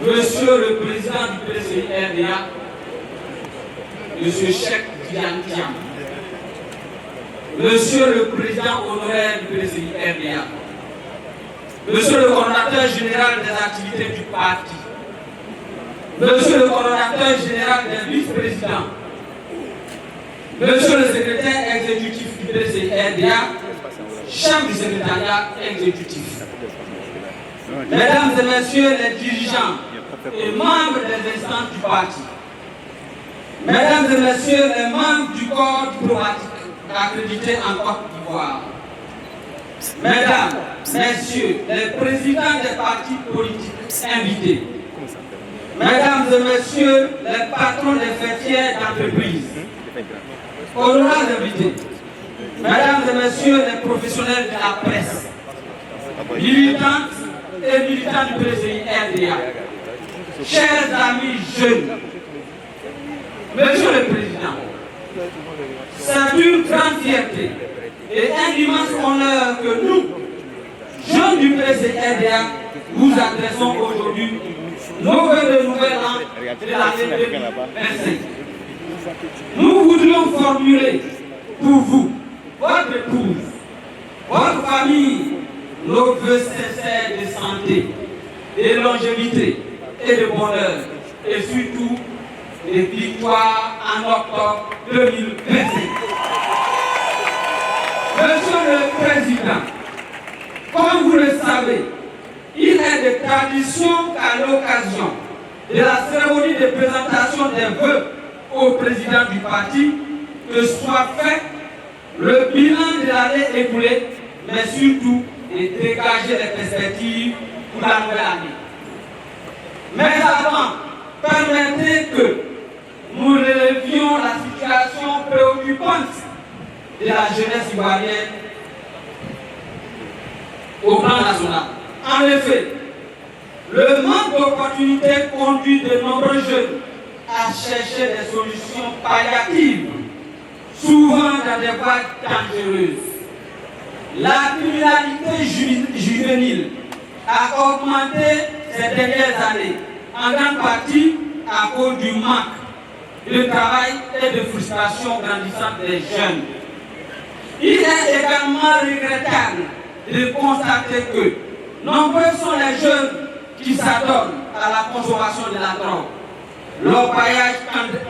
Monsieur le président du PCI-RDA, Monsieur Cheikh Tidiane Thiam, Monsieur le président honoraire du PCI-RDA, Monsieur le coordonnateur général des activités du parti, Monsieur le coordonnateur général des vice-présidents, Monsieur le secrétaire exécutif du PCI-RDA, chef du secrétariat exécutif, Mesdames et Messieurs les dirigeants et membres des instances du parti, Mesdames et Messieurs les membres du corps diplomatique accrédité en Côte d'Ivoire, Mesdames, Messieurs les présidents des partis politiques invités, Mesdames et Messieurs les patrons des fêtières d'entreprise, honorables invités, Mesdames et Messieurs les professionnels de la presse, militantes et militants du PCI-RDA, chers amis jeunes, Monsieur le Président, c'est une grande fierté et un immense honneur que nous, jeunes du PCI-RDA, vous adressons aujourd'hui nos vœux de nouvel an de l'année 2025. Nous voudrions formuler pour vous, votre épouse, votre famille, nos vœux sincères de santé, de longévité et de bonheur, et surtout de victoire en octobre 2025. Monsieur le Président, comme vous le savez, il est de tradition qu'à l'occasion de la cérémonie de présentation des vœux au président du parti, que soit fait le bilan de l'année écoulée, mais surtout de dégager les perspectives pour la nouvelle année. Mais avant, permettez que nous relevions la situation préoccupante de la jeunesse ivoirienne au plan national. En effet, le manque d'opportunités conduit de nombreux jeunes à chercher des solutions palliatives, souvent dans des voies dangereuses. La criminalité juvénile a augmenté ces dernières années, en grande partie à cause du manque de travail et de frustration grandissante des jeunes. Il est également regrettable de constater que nombreux sont les jeunes qui s'adonnent à la consommation de la drogue, l'orpaillage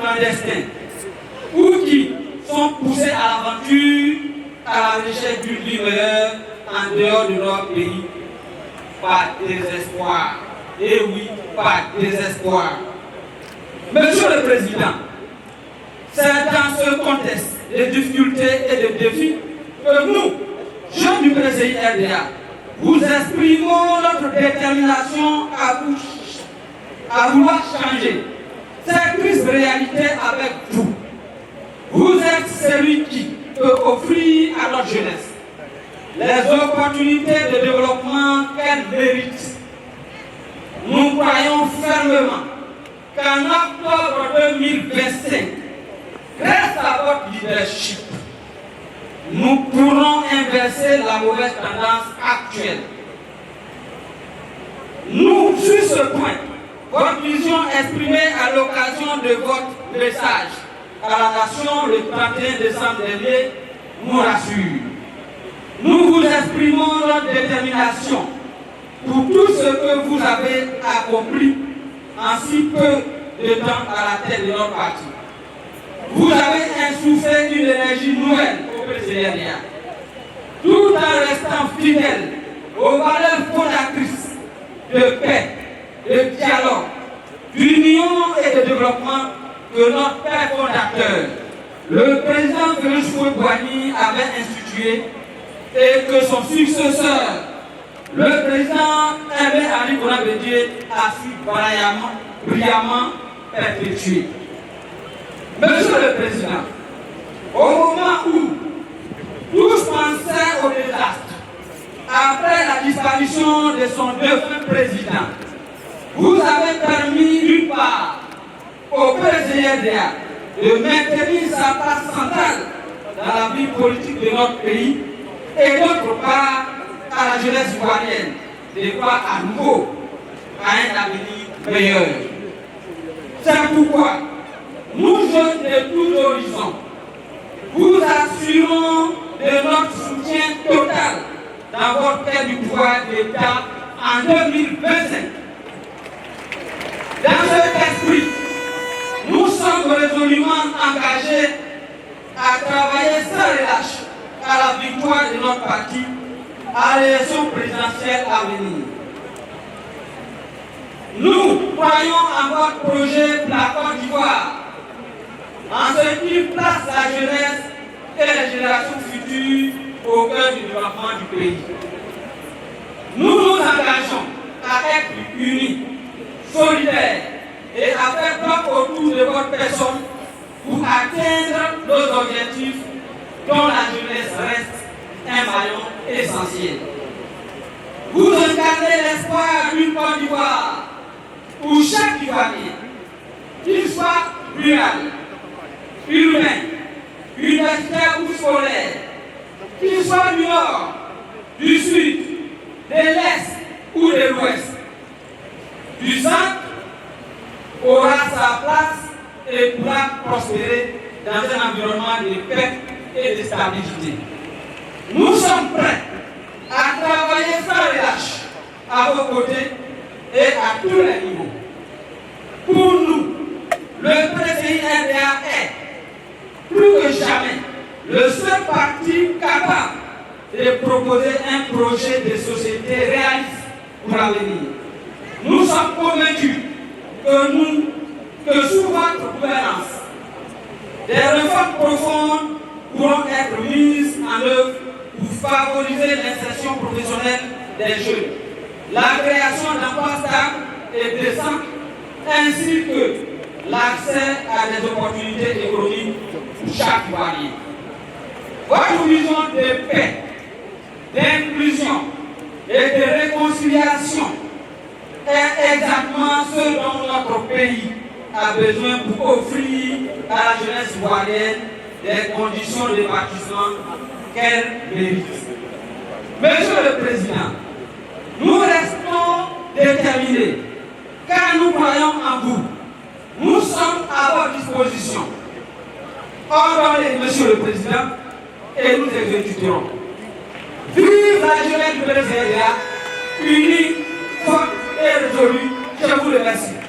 clandestin, ou qui sont poussés à l'aventure, à la recherche d'une vie meilleure en dehors de leur pays, par désespoir. Et oui, par désespoir. Monsieur le Président, c'est dans ce contexte de difficultés et de défis que nous, jeunes du PCI-RDA, vous exprimons notre détermination à vouloir changer cette triste réalité avec vous. Vous êtes celui qui peut offrir à notre jeunesse les opportunités de développement qu'elle mérite. Nous croyons fermement qu'en octobre 2025, grâce à votre leadership, nous pourrons inverser la mauvaise tendance actuelle. Nous, sur ce point, votre vision exprimée à l'occasion de votre message à la nation le 31 décembre dernier nous rassure. Nous vous exprimons notre détermination pour tout ce que vous avez accompli en si peu de temps à la tête de notre parti. Vous avez insufflé une énergie nouvelle au PCI-RDA, tout en restant fidèle aux valeurs fondatrices de paix, de dialogue, d'union et de développement que notre père fondateur, le président Félix Houphouët-Boigny, avait institué et que son successeur, le président Aimé Henri Konan Bédié, a su brillamment perpétuer. Monsieur le Président, au moment où tous pensaient au désastre, après la disparition de son défunt président, vous avez permis d'une part au PCI-RDA de maintenir sa place centrale dans la vie politique de notre pays et d'autre part à la jeunesse ivoirienne de voir à nouveau à un avenir meilleur. C'est pourquoi nous, jeunes de tous horizons, vous assurons de notre soutien total dans votre quête du pouvoir d'État en 2025. Dans cet esprit, nous sommes résolument engagés à travailler sans relâche à la victoire de notre parti à l'élection présidentielle à venir. Nous croyons en votre projet pour la Côte d'Ivoire, en ce qui place la jeunesse et les générations futures au cœur du développement du pays. Nous nous engageons à être unis, solidaires et à faire bloc autour de votre personne pour atteindre nos objectifs dont la jeunesse reste un maillon essentiel. Vous incarnez l'espoir d'une Côte d'Ivoire où chaque Ivoirien, qu'il soit rural, urbain, universitaire ou scolaire, qu'il soit du nord, du sud, de l'est ou de l'ouest, du centre, aura sa place et pourra prospérer dans un environnement de paix et de stabilité. Nous sommes prêts à travailler sans relâche à vos côtés et à tous les niveaux. Pour nous, le PCI-RDA est, plus que jamais, le seul parti capable de proposer un projet de société réaliste pour l'avenir. Nous sommes convaincus que sous votre gouvernance, des réformes profondes pourront être mises en œuvre pour favoriser l'insertion professionnelle des jeunes, la création d'emplois stables et décents, ainsi que l'accès à des opportunités économiques pour chaque Ivoirien. Votre vision de paix, d'inclusion et de réconciliation est exactement ce dont notre pays a besoin pour offrir à la jeunesse ivoirienne des conditions de bâtissement qu'elle mérite. Monsieur le Président, nous restons déterminés car nous croyons en vous. Nous sommes à votre disposition. Ordonnez, Monsieur le Président, et nous exécuterons. Vive la jeunesse du PCI-RDA, unie, forte et résolue. Je vous remercie.